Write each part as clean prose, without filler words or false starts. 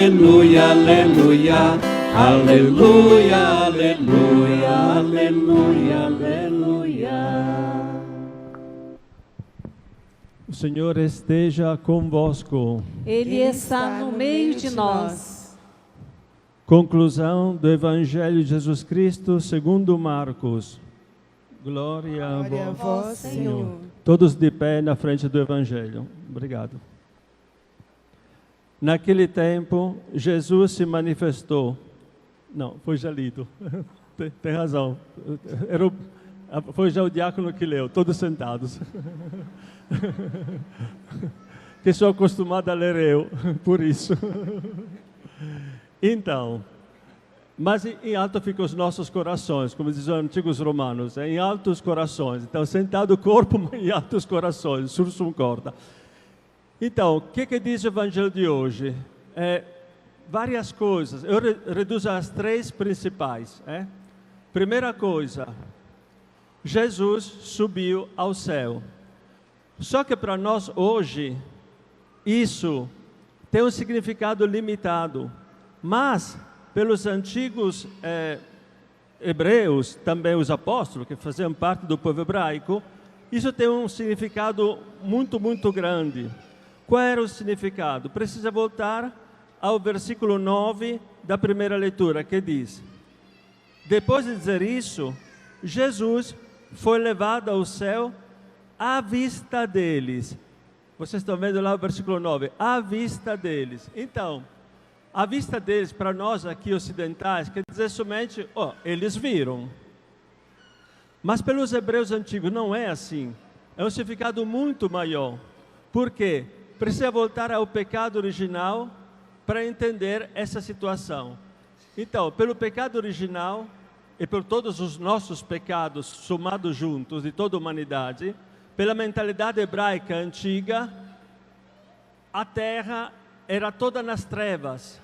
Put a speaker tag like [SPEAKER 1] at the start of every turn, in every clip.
[SPEAKER 1] Aleluia, aleluia, aleluia, aleluia, aleluia, aleluia.
[SPEAKER 2] O Senhor esteja convosco.
[SPEAKER 3] Ele está no meio de nós.
[SPEAKER 2] Conclusão do Evangelho de Jesus Cristo segundo Marcos. Glória a vós,
[SPEAKER 3] Senhor.
[SPEAKER 2] Todos de pé na frente do Evangelho. Obrigado. Naquele tempo, Jesus se manifestou. Não, foi já lido. Tem razão. Foi já o diácono que leu, todos sentados. Que sou acostumado a ler eu, por isso. Então, mas em alto ficam os nossos corações, como dizem os antigos romanos, em altos corações. Então, sentado o corpo, mas em altos corações, sursum corda. Então, o que diz o Evangelho de hoje? Várias coisas. Eu reduzo as três principais. Primeira coisa, Jesus subiu ao céu. Só que para nós hoje, isso tem um significado limitado. Mas, pelos antigos hebreus, também os apóstolos, que faziam parte do povo hebraico, isso tem um significado muito, muito grande. Qual era o significado? Precisa voltar ao versículo 9 da primeira leitura, que diz: depois de dizer isso, Jesus foi levado ao céu à vista deles. Vocês estão vendo lá o versículo 9, à vista deles. Então, a vista deles, para nós aqui ocidentais, quer dizer somente, eles viram. Mas pelos hebreus antigos não é assim. É um significado muito maior. Por quê? Precisa voltar ao pecado original para entender essa situação. Então, pelo pecado original e por todos os nossos pecados somados juntos de toda a humanidade, pela mentalidade hebraica antiga, a terra era toda nas trevas.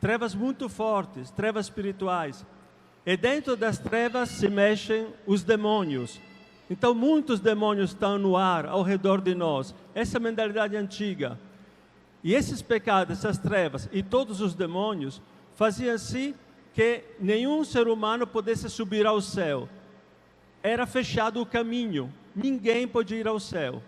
[SPEAKER 2] Trevas muito fortes, trevas espirituais. E dentro das trevas se mexem os demônios. Então, muitos demônios estão no ar, ao redor de nós. Essa é a mentalidade antiga. E esses pecados, essas trevas e todos os demônios faziam assim que nenhum ser humano pudesse subir ao céu. Era fechado o caminho. Ninguém podia ir ao céu.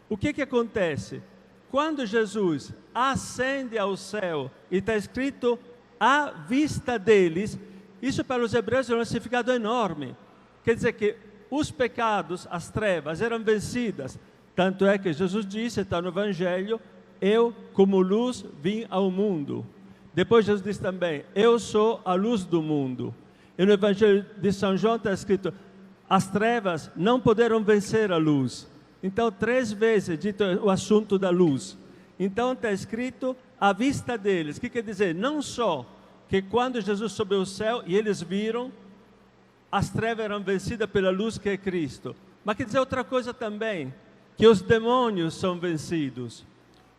[SPEAKER 2] O que acontece? Quando Jesus ascende ao céu e está escrito à vista deles, isso para os hebreus é um significado enorme. Quer dizer que os pecados, as trevas eram vencidas. Tanto é que Jesus disse, está no Evangelho, eu como luz vim ao mundo. Depois Jesus disse também, eu sou a luz do mundo. E no Evangelho de São João está escrito, as trevas não poderão vencer a luz. Então, 3 vezes é dito o assunto da luz. Então, está escrito à vista deles. O que quer dizer? Não só que quando Jesus subiu ao céu e eles viram, as trevas eram vencidas pela luz que é Cristo. Mas quer dizer outra coisa também, que os demônios são vencidos.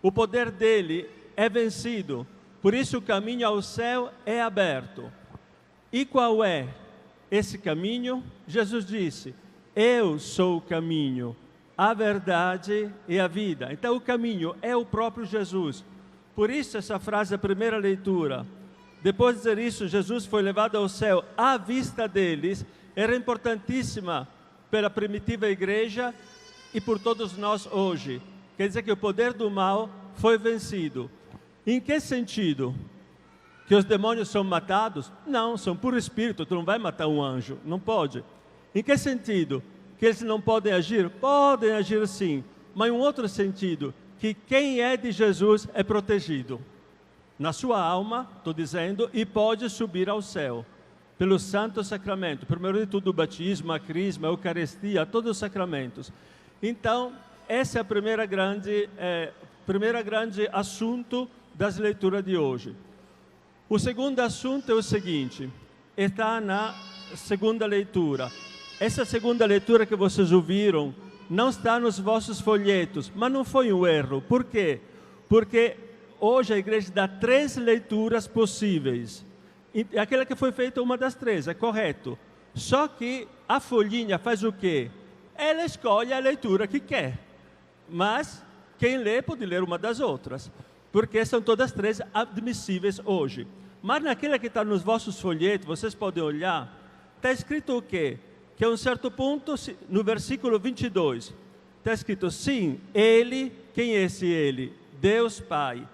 [SPEAKER 2] O poder dele é vencido. Por isso o caminho ao céu é aberto. E qual é esse caminho? Jesus disse, eu sou o caminho, a verdade e a vida. Então o caminho é o próprio Jesus. Por isso essa frase, a primeira leitura, depois de dizer isso, Jesus foi levado ao céu à vista deles, era importantíssima pela primitiva igreja e por todos nós hoje. Quer dizer que o poder do mal foi vencido. Em que sentido? Que os demônios são matados? Não, são puro espírito, tu não vai matar um anjo, não pode. Em que sentido? Que eles não podem agir? Podem agir sim, mas em um outro sentido, que quem é de Jesus é protegido. Na sua alma, estou dizendo, e pode subir ao céu, pelo santo sacramento. Primeiro de tudo, o batismo, a crisma, a eucaristia, todos os sacramentos. Então, esse é o primeiro grande assunto das leituras de hoje. O segundo assunto é o seguinte, está na segunda leitura. Essa segunda leitura que vocês ouviram não está nos vossos folhetos, mas não foi um erro. Por quê? Porque hoje a igreja dá 3 leituras possíveis. E aquela que foi feita uma das 3, é correto. Só que a folhinha faz o quê? Ela escolhe a leitura que quer. Mas quem lê pode ler uma das outras. porque são todas três admissíveis hoje. Mas naquela que está nos vossos folhetos, vocês podem olhar, está escrito o quê? Que a um certo ponto, no versículo 22, está escrito, sim, Ele, quem é esse Ele? Deus Pai,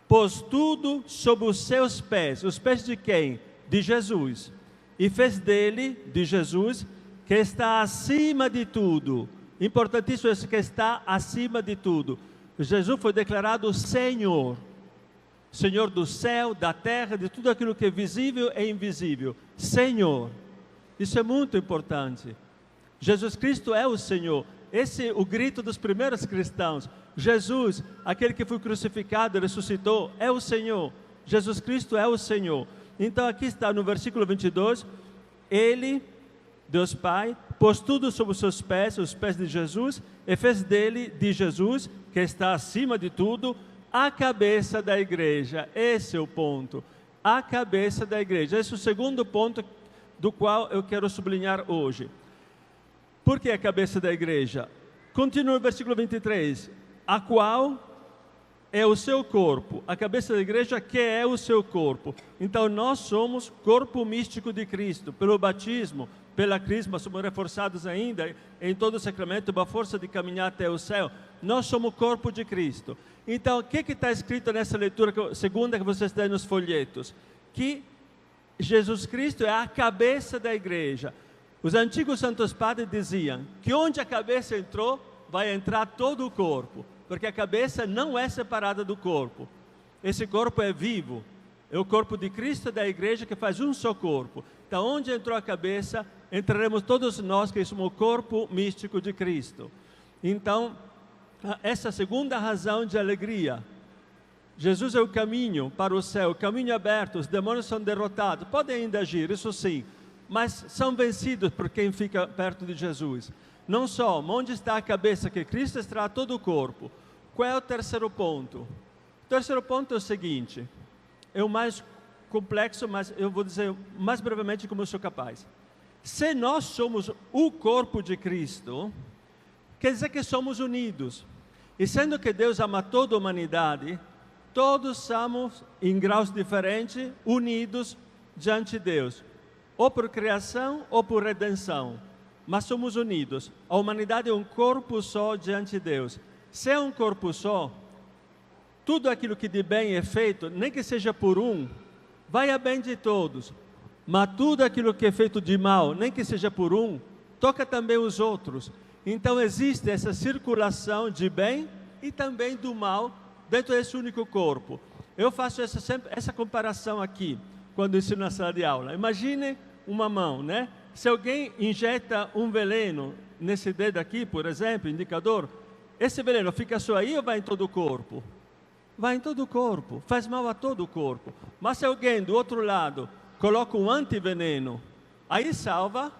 [SPEAKER 2] pôs tudo sob os seus pés. Os pés de quem? De Jesus. E fez dele, de Jesus, que está acima de tudo. Importantíssimo isso, que está acima de tudo. Jesus foi declarado Senhor. Senhor do céu, da terra, de tudo aquilo que é visível e invisível. Senhor. Isso é muito importante. Jesus Cristo é o Senhor. Esse é o grito dos primeiros cristãos. Jesus, aquele que foi crucificado e ressuscitou, é o Senhor. Jesus Cristo é o Senhor. Então aqui está no versículo 22, Ele, Deus Pai, pôs tudo sob os seus pés, os pés de Jesus, e fez dele, de Jesus, que está acima de tudo, a cabeça da igreja. Esse é o ponto. A cabeça da igreja. Esse é o segundo ponto do qual eu quero sublinhar hoje. Por que a cabeça da igreja? Continua no versículo 23. A qual é o seu corpo. A cabeça da igreja que é o seu corpo. Então nós somos corpo místico de Cristo. Pelo batismo, pela crisma, somos reforçados ainda em todo o sacramento, uma força de caminhar até o céu. Nós somos corpo de Cristo. Então o que está escrito nessa leitura segunda que vocês têm nos folhetos? Que Jesus Cristo é a cabeça da igreja. Os antigos santos padres diziam que onde a cabeça entrou, vai entrar todo o corpo, porque a cabeça não é separada do corpo. Esse corpo é vivo, é o corpo de Cristo da igreja que faz um só corpo. Então, onde entrou a cabeça, entraremos todos nós que somos o corpo místico de Cristo. Então, essa é a segunda razão de alegria. Jesus é o caminho para o céu, o caminho aberto, os demônios são derrotados, podem ainda agir, isso sim, mas são vencidos por quem fica perto de Jesus. Não só, onde está a cabeça, que Cristo está todo o corpo. Qual é o terceiro ponto? O terceiro ponto é o seguinte, é o mais complexo, mas eu vou dizer mais brevemente como eu sou capaz. Se nós somos o corpo de Cristo, quer dizer que somos unidos. E sendo que Deus ama toda a humanidade, todos somos, em graus diferentes, unidos diante de Deus. Ou por criação ou por redenção. Mas somos unidos. A humanidade é um corpo só diante de Deus. Se é um corpo só, tudo aquilo que de bem é feito, nem que seja por um, vai a bem de todos. Mas tudo aquilo que é feito de mal, nem que seja por um, toca também os outros. Então existe essa circulação de bem e também do mal dentro desse único corpo. Eu faço essa comparação aqui, quando ensino na sala de aula. Imagine uma mão, né? Se alguém injeta um veneno nesse dedo aqui, por exemplo, indicador, esse veneno fica só aí ou vai em todo o corpo? Vai em todo o corpo, faz mal a todo o corpo. Mas se alguém do outro lado coloca um antiveneno, aí salva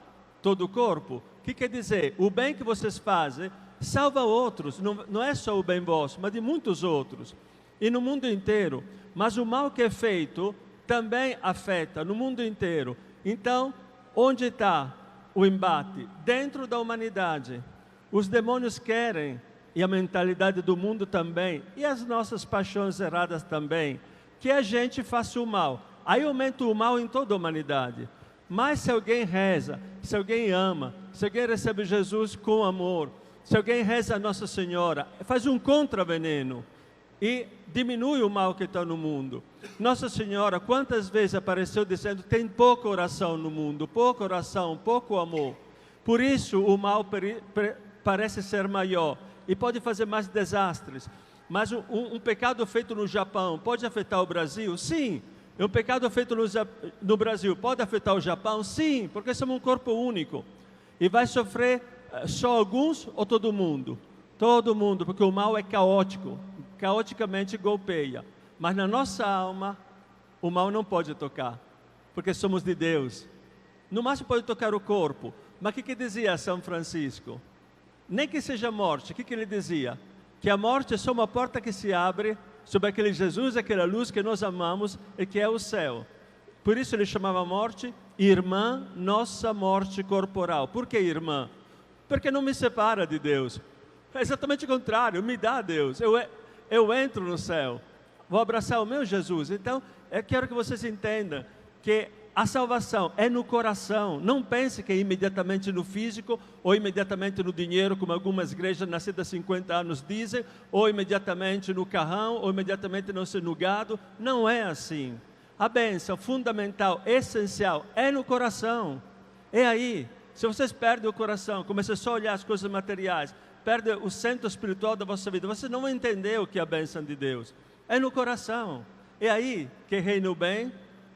[SPEAKER 2] todo o corpo. O que quer dizer? O bem que vocês fazem salva outros, não é só o bem vosso, mas de muitos outros. E no mundo inteiro. Mas o mal que é feito também afeta no mundo inteiro. Então, onde está o embate? Dentro da humanidade. Os demônios querem, e a mentalidade do mundo também, e as nossas paixões erradas também, que a gente faça o mal. Aí aumenta o mal em toda a humanidade. Mas se alguém reza, se alguém ama, se alguém recebe Jesus com amor, se alguém reza a Nossa Senhora, faz um contraveneno e diminui o mal que está no mundo. Nossa Senhora, quantas vezes apareceu dizendo, tem pouca oração no mundo, pouca oração, pouco amor. Por isso o mal parece ser maior e pode fazer mais desastres. Mas um pecado feito no Japão pode afetar o Brasil? Sim. Um pecado feito no Brasil pode afetar o Japão? Sim, porque somos um corpo único. E vai sofrer só alguns ou todo mundo? Todo mundo, porque o mal é caótico, caoticamente golpeia. Mas na nossa alma, o mal não pode tocar, porque somos de Deus. No máximo pode tocar o corpo. Mas o que dizia São Francisco? Nem que seja morte, o que ele dizia? Que a morte é só uma porta que se abre sobre aquele Jesus, aquela luz que nós amamos e que é o céu. Por isso ele chamava a morte irmã, nossa morte corporal. Por que irmã? Porque não me separa de Deus. É exatamente o contrário, me dá a Deus. Eu entro no céu. vou abraçar o meu Jesus. Então, eu quero que vocês entendam que a salvação é no coração. Não pense que é imediatamente no físico, ou imediatamente no dinheiro, como algumas igrejas nascidas há 50 anos dizem, ou imediatamente no carrão, ou imediatamente no gado. Não é assim. A bênção fundamental, essencial, é no coração. É aí. Se vocês perdem o coração, começam só a olhar as coisas materiais, perdem o centro espiritual da vossa vida, vocês não vão entender o que é a bênção de Deus. É no coração. É aí que reina o bem,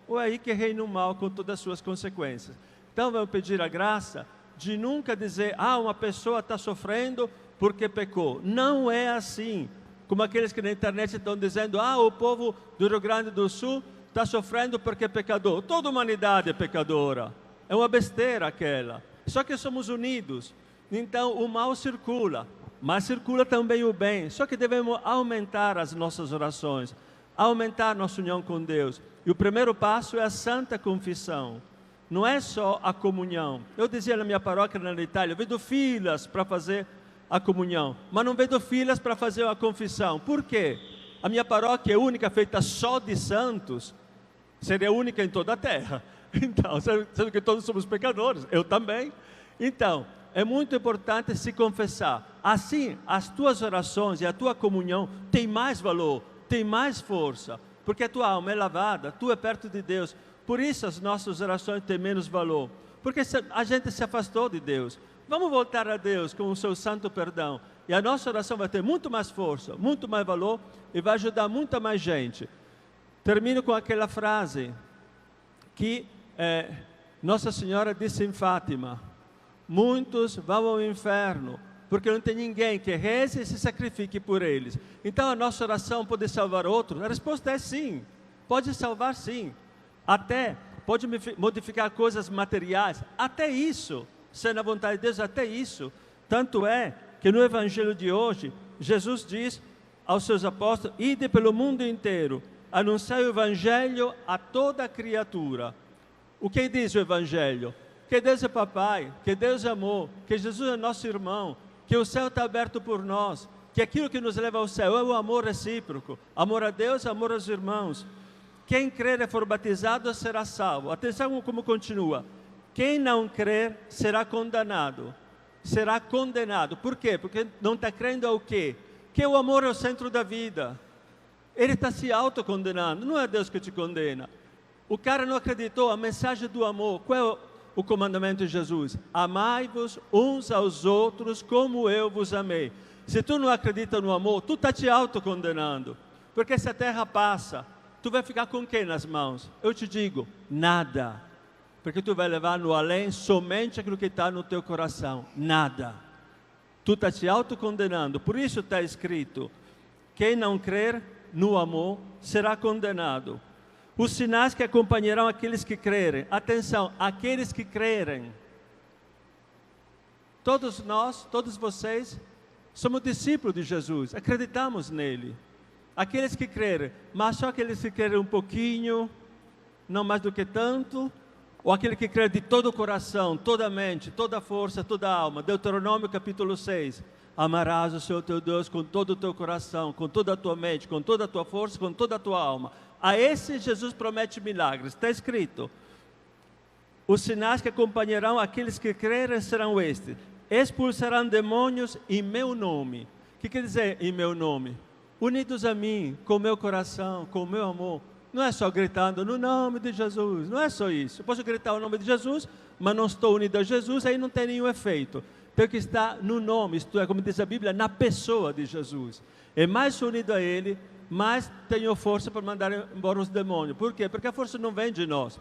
[SPEAKER 2] ou é aí que reina o mal com todas as suas consequências. Então vamos pedir a graça de nunca dizer, uma pessoa está sofrendo porque pecou. Não é assim. Como aqueles que na internet estão dizendo, o povo do Rio Grande do Sul está sofrendo porque é pecador. Toda a humanidade é pecadora. É uma besteira aquela. Só que somos unidos. Então o mal circula, mas circula também o bem. Só que devemos aumentar as nossas orações, aumentar nossa união com Deus. E o primeiro passo é a santa confissão. Não é só a comunhão. Eu dizia na minha paróquia na Itália, eu vejo filas para fazer a comunhão, mas não vejo filas para fazer a confissão. Por quê? A minha paróquia é única, feita só de santos, seria única em toda a terra. Então, sendo que todos somos pecadores, eu também. Então, é muito importante se confessar. Assim, as tuas orações e a tua comunhão têm mais valor, têm mais força, porque a tua alma é lavada, tu é perto de Deus. Por isso as nossas orações têm menos valor, porque a gente se afastou de Deus. Vamos voltar a Deus com o seu santo perdão, e a nossa oração vai ter muito mais força, muito mais valor, e vai ajudar muita mais gente. Termino com aquela frase que Nossa Senhora disse em Fátima: muitos vão ao inferno, porque não tem ninguém que reze e se sacrifique por eles. Então a nossa oração pode salvar outros? A resposta é sim, pode salvar sim. Até pode modificar coisas materiais, até isso, sendo a vontade de Deus, até isso. Tanto é que no Evangelho de hoje, Jesus diz aos seus apóstolos: ide pelo mundo inteiro, anunciai o Evangelho a toda criatura. O que diz o Evangelho? Que Deus é papai, que Deus é amor, que Jesus é nosso irmão, que o céu está aberto por nós, que aquilo que nos leva ao céu é o amor recíproco, amor a Deus, amor aos irmãos. Quem crer e for batizado será salvo. Atenção como continua: quem não crer será condenado. Será condenado. Por quê? Porque não está crendo ao quê? Que o amor é o centro da vida. Ele está se autocondenando, não é Deus que te condena. O cara não acreditou a mensagem do amor. Qual é o comandamento de Jesus? Amai-vos uns aos outros como eu vos amei. Se tu não acredita no amor, tu está te autocondenando. Porque se a terra passa, tu vai ficar com quem nas mãos? Eu te digo, nada. Porque tu vai levar no além somente aquilo que está no teu coração. Nada. Tu está te autocondenando. Por isso está escrito: quem não crer no amor será condenado. Os sinais que acompanharão aqueles que crerem. Atenção, aqueles que crerem. Todos nós, todos vocês, somos discípulos de Jesus, acreditamos nele. Aqueles que crerem, mas só aqueles que crerem um pouquinho, não mais do que tanto, ou aquele que crê de todo o coração, toda a mente, toda a força, toda a alma. Deuteronômio capítulo 6. Amarás o Senhor teu Deus com todo o teu coração, com toda a tua mente, com toda a tua força, com toda a tua alma. A esse Jesus promete milagres. Está escrito: os sinais que acompanharão aqueles que crerem serão estes: expulsarão demônios em meu nome. O que quer dizer em meu nome? Unidos a mim, com o meu coração, com o meu amor. Não é só gritando no nome de Jesus, não é só isso. Eu posso gritar o nome de Jesus, mas não estou unido a Jesus, aí não tem nenhum efeito. Tem que estar no nome, isto é, como diz a Bíblia, na pessoa de Jesus. É mais unido a Ele, mais tenho força para mandar embora os demônios. Por quê? Porque a força não vem de nós,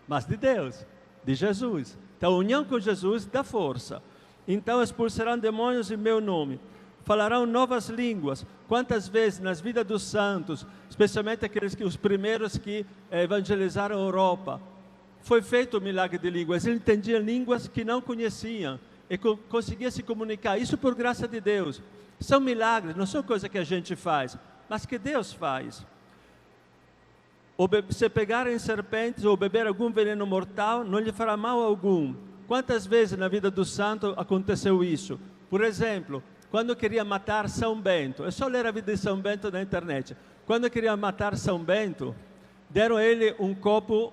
[SPEAKER 2] mas de Deus, de Jesus. Então a união com Jesus dá força. Então expulsarão demônios em meu nome. Falarão novas línguas. Quantas vezes nas vidas dos santos, especialmente os primeiros que evangelizaram a Europa, foi feito o milagre de línguas. Eles entendiam línguas que não conheciam e conseguiam se comunicar. Isso por graça de Deus. São milagres, não são coisas que a gente faz, mas que Deus faz. Se pegarem serpentes ou beber algum veneno mortal, não lhe fará mal algum. Quantas vezes na vida do santo aconteceu isso? Por exemplo, quando queria matar São Bento, é só ler a vida de São Bento na internet. Quando queriam matar São Bento, deram a ele um copo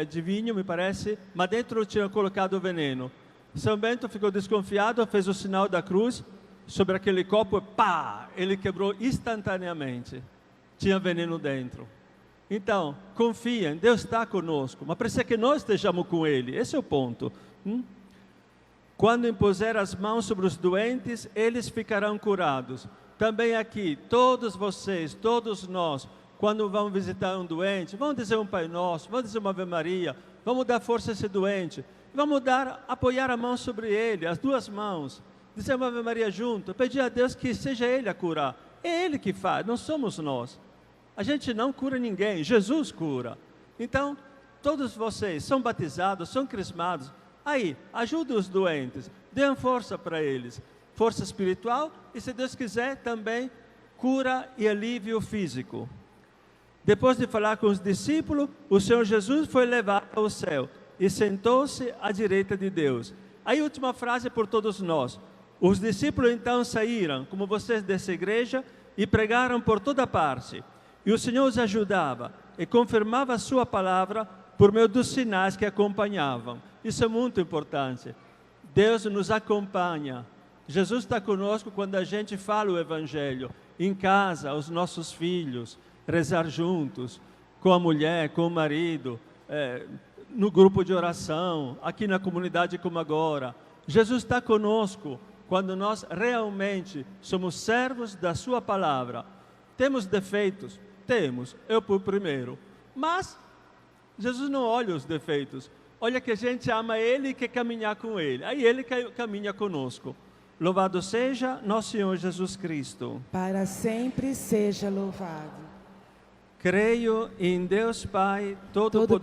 [SPEAKER 2] de vinho, me parece, mas dentro tinham colocado veneno. São Bento ficou desconfiado, fez o sinal da cruz sobre aquele copo e pá! Ele quebrou instantaneamente. Tinha veneno dentro. Então, confiem, Deus está conosco, mas precisa que nós estejamos com Ele. Esse é o ponto. Quando impuser as mãos sobre os doentes, eles ficarão curados. Também aqui, todos vocês, todos nós, quando vamos visitar um doente, vamos dizer um Pai Nosso, vamos dizer uma Ave Maria, vamos dar força a esse doente, vamos apoiar a mão sobre ele, as duas mãos, dizer uma Ave Maria junto, pedir a Deus que seja Ele a curar. É Ele que faz, não somos nós. A gente não cura ninguém, Jesus cura. Então, todos vocês são batizados, são crismados, aí, ajudem os doentes, dêem força para eles, força espiritual e, se Deus quiser, também cura e alívio físico. Depois de falar com os discípulos, o Senhor Jesus foi levado ao céu e sentou-se à direita de Deus. Aí, última frase por todos nós. Os discípulos então saíram, como vocês dessa igreja, e pregaram por toda parte. E o Senhor os ajudava e confirmava a sua palavra por meio dos sinais que acompanhavam. Isso é muito importante. Deus nos acompanha. Jesus está conosco quando a gente fala o Evangelho. Em casa, os nossos filhos, rezar juntos, com a mulher, com o marido, no grupo de oração, aqui na comunidade como agora. Jesus está conosco quando nós realmente somos servos da sua palavra. Temos defeitos? Temos, eu por primeiro. Mas Jesus não olha os defeitos. Olha que a gente ama Ele e quer caminhar com Ele. Aí Ele caminha conosco. Louvado seja nosso Senhor Jesus Cristo.
[SPEAKER 4] Para sempre seja louvado.
[SPEAKER 2] Creio em Deus Pai Todo-Poderoso.